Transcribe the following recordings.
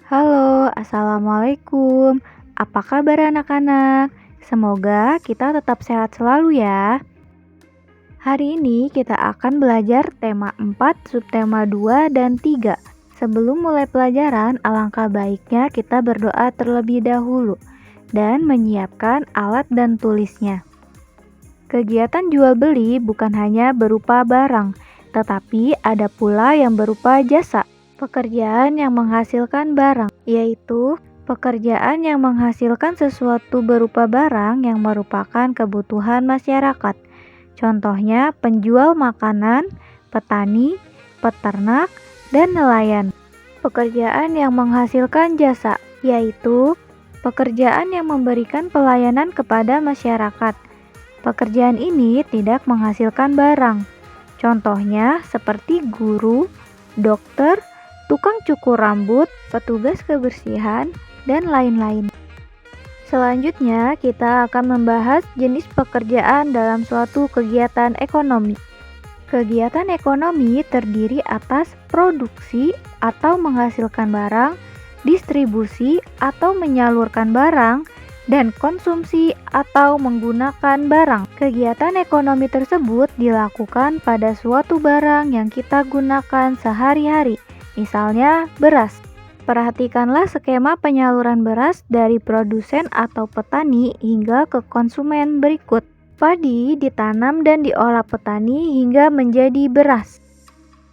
Halo, Assalamualaikum. Apa kabar anak-anak? Semoga kita tetap sehat selalu ya. Hari ini kita akan belajar tema 4, subtema 2 dan 3. Sebelum mulai pelajaran, alangkah baiknya kita berdoa terlebih dahulu dan menyiapkan alat dan tulisnya. Kegiatan jual beli bukan hanya berupa barang, tetapi ada pula yang berupa jasa. Pekerjaan yang menghasilkan barang, yaitu pekerjaan yang menghasilkan sesuatu berupa barang yang merupakan kebutuhan masyarakat. Contohnya penjual makanan, petani, peternak, dan nelayan. Pekerjaan yang menghasilkan jasa, yaitu pekerjaan yang memberikan pelayanan kepada masyarakat. Pekerjaan ini tidak menghasilkan barang. Contohnya seperti guru, dokter, tukang cukur rambut, petugas kebersihan, dan lain-lain. Selanjutnya, kita akan membahas jenis pekerjaan dalam suatu kegiatan ekonomi. Kegiatan ekonomi terdiri atas produksi atau menghasilkan barang, distribusi atau menyalurkan barang, dan konsumsi atau menggunakan barang. Kegiatan ekonomi tersebut dilakukan pada suatu barang yang kita gunakan sehari-hari. Misalnya beras. Perhatikanlah skema penyaluran beras dari produsen atau petani hingga ke konsumen berikut. Padi ditanam dan diolah petani hingga menjadi beras.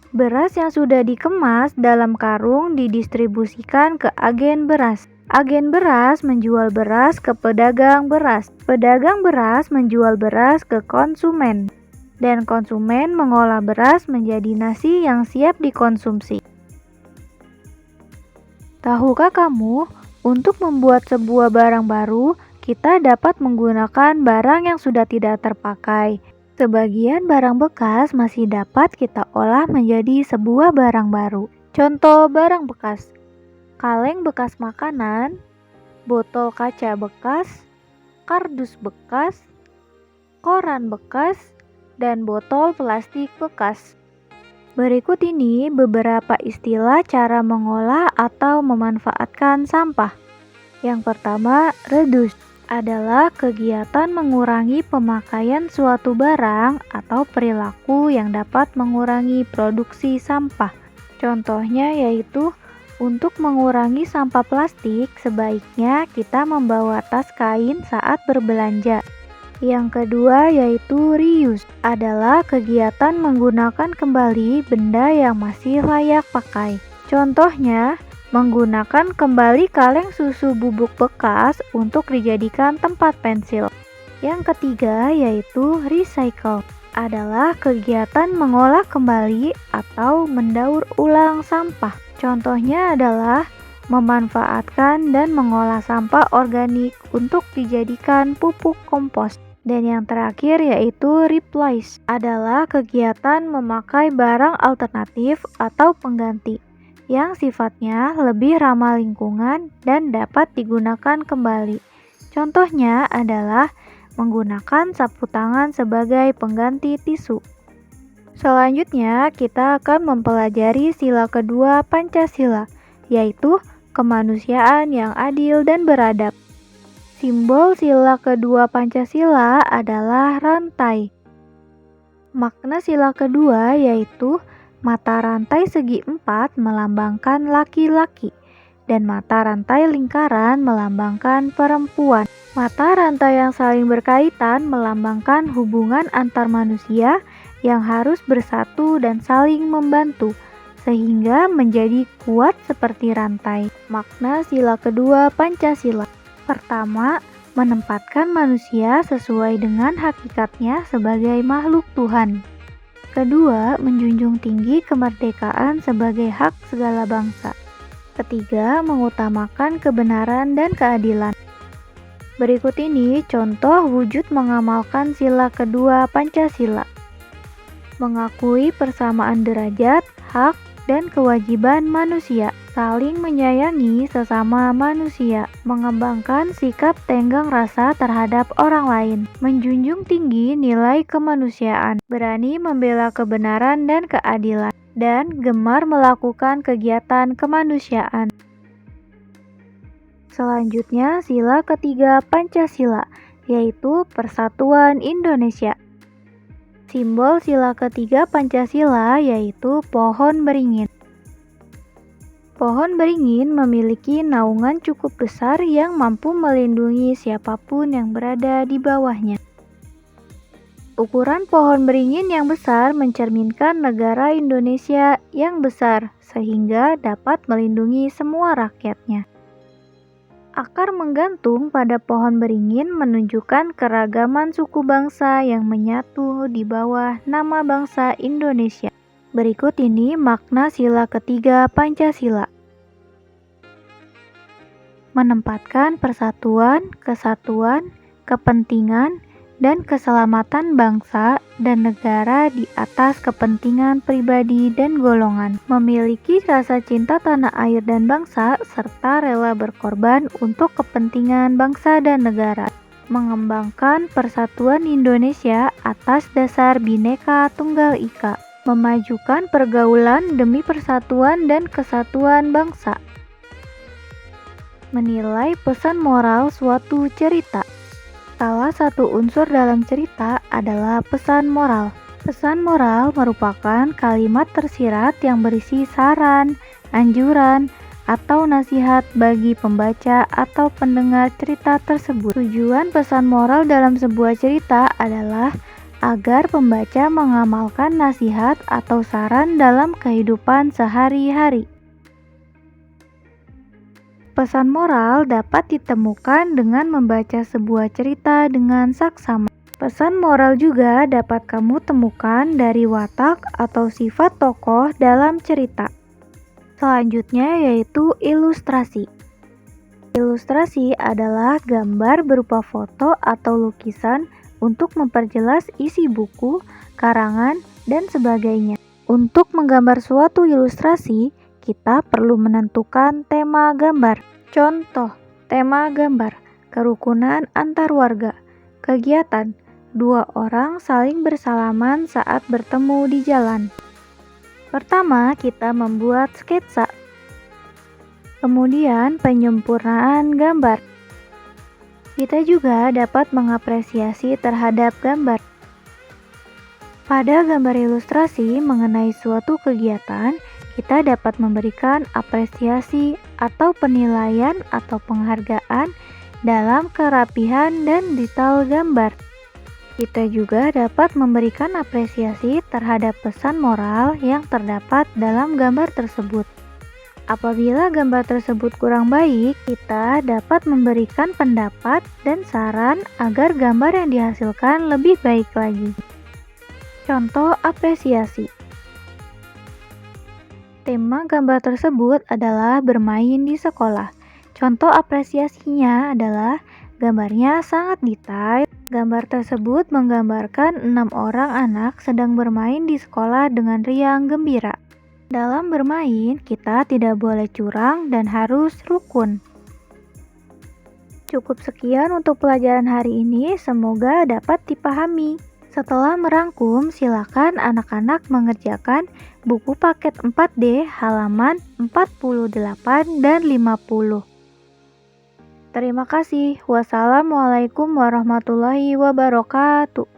Beras yang sudah dikemas dalam karung didistribusikan ke agen beras. Agen beras menjual beras ke pedagang beras. Pedagang beras menjual beras ke konsumen. Dan konsumen mengolah beras menjadi nasi yang siap dikonsumsi. Tahukah kamu, untuk membuat sebuah barang baru, kita dapat menggunakan barang yang sudah tidak terpakai. Sebagian barang bekas masih dapat kita olah menjadi sebuah barang baru. Contoh barang bekas: kaleng bekas makanan, botol kaca bekas, kardus bekas, koran bekas, dan botol plastik bekas. Berikut ini beberapa istilah cara mengolah atau memanfaatkan sampah. Yang pertama, reduce adalah kegiatan mengurangi pemakaian suatu barang atau perilaku yang dapat mengurangi produksi sampah. Contohnya yaitu untuk mengurangi sampah plastik, sebaiknya kita membawa tas kain saat berbelanja. Yang kedua yaitu reuse, adalah kegiatan menggunakan kembali benda yang masih layak pakai. Contohnya, menggunakan kembali kaleng susu bubuk bekas untuk dijadikan tempat pensil. Yang ketiga yaitu recycle, adalah kegiatan mengolah kembali atau mendaur ulang sampah. Contohnya adalah memanfaatkan dan mengolah sampah organik untuk dijadikan pupuk kompos. Dan yang terakhir yaitu replace, adalah kegiatan memakai barang alternatif atau pengganti yang sifatnya lebih ramah lingkungan dan dapat digunakan kembali. Contohnya adalah menggunakan sapu tangan sebagai pengganti tisu. Selanjutnya kita akan mempelajari sila kedua Pancasila, yaitu kemanusiaan yang adil dan beradab. Simbol sila kedua Pancasila adalah rantai. Makna sila kedua yaitu mata rantai segi 4 melambangkan laki-laki dan mata rantai lingkaran melambangkan perempuan. Mata rantai yang saling berkaitan melambangkan hubungan antar manusia yang harus bersatu dan saling membantu sehingga menjadi kuat seperti rantai. Makna sila kedua Pancasila: pertama, menempatkan manusia sesuai dengan hakikatnya sebagai makhluk Tuhan. Kedua, menjunjung tinggi kemerdekaan sebagai hak segala bangsa. Ketiga, mengutamakan kebenaran dan keadilan. Berikut ini contoh wujud mengamalkan sila kedua Pancasila. Mengakui persamaan derajat, hak, dan kewajiban manusia, saling menyayangi sesama manusia, mengembangkan sikap tenggang rasa terhadap orang lain, menjunjung tinggi nilai kemanusiaan, berani membela kebenaran dan keadilan, dan gemar melakukan kegiatan kemanusiaan. Selanjutnya, sila ketiga Pancasila, yaitu Persatuan Indonesia. Simbol sila ketiga Pancasila yaitu pohon beringin. Pohon beringin memiliki naungan cukup besar yang mampu melindungi siapapun yang berada di bawahnya. Ukuran pohon beringin yang besar mencerminkan negara Indonesia yang besar, sehingga dapat melindungi semua rakyatnya. Akar menggantung pada pohon beringin menunjukkan keragaman suku bangsa yang menyatu di bawah nama bangsa Indonesia. Berikut ini makna sila ketiga Pancasila. Menempatkan persatuan, kesatuan, kepentingan, dan keselamatan bangsa dan negara di atas kepentingan pribadi dan golongan. Memiliki rasa cinta tanah air dan bangsa, serta rela berkorban untuk kepentingan bangsa dan negara. Mengembangkan persatuan Indonesia atas dasar Bhinneka Tunggal Ika. Memajukan pergaulan demi persatuan dan kesatuan bangsa. Menilai pesan moral suatu cerita. Salah satu unsur dalam cerita adalah pesan moral. Pesan moral merupakan kalimat tersirat yang berisi saran, anjuran, atau nasihat bagi pembaca atau pendengar cerita tersebut. Tujuan pesan moral dalam sebuah cerita adalah agar pembaca mengamalkan nasihat atau saran dalam kehidupan sehari-hari. Pesan moral dapat ditemukan dengan membaca sebuah cerita dengan saksama. Pesan moral juga dapat kamu temukan dari watak atau sifat tokoh dalam cerita. Selanjutnya yaitu ilustrasi. Ilustrasi adalah gambar berupa foto atau lukisan untuk memperjelas isi buku, karangan, dan sebagainya. Untuk menggambar suatu ilustrasi, kita perlu menentukan tema gambar. Contoh, tema gambar, kerukunan antar warga. Kegiatan, 2 orang saling bersalaman saat bertemu di jalan. Pertama, kita membuat sketsa. Kemudian, penyempurnaan gambar. Kita juga dapat mengapresiasi terhadap gambar. Pada gambar ilustrasi mengenai suatu kegiatan, kita dapat memberikan apresiasi atau penilaian atau penghargaan dalam kerapihan dan detail gambar. Kita juga dapat memberikan apresiasi terhadap pesan moral yang terdapat dalam gambar tersebut. Apabila gambar tersebut kurang baik, kita dapat memberikan pendapat dan saran agar gambar yang dihasilkan lebih baik lagi. Contoh apresiasi. Tema gambar tersebut adalah bermain di sekolah. Contoh apresiasinya adalah gambarnya sangat detail. Gambar tersebut menggambarkan 6 orang anak sedang bermain di sekolah dengan riang gembira. Dalam bermain, kita tidak boleh curang dan harus rukun. Cukup sekian untuk pelajaran hari ini, semoga dapat dipahami. Setelah merangkum, silakan anak-anak mengerjakan buku paket 4D halaman 48 dan 50. Terima kasih. Wassalamualaikum warahmatullahi wabarakatuh.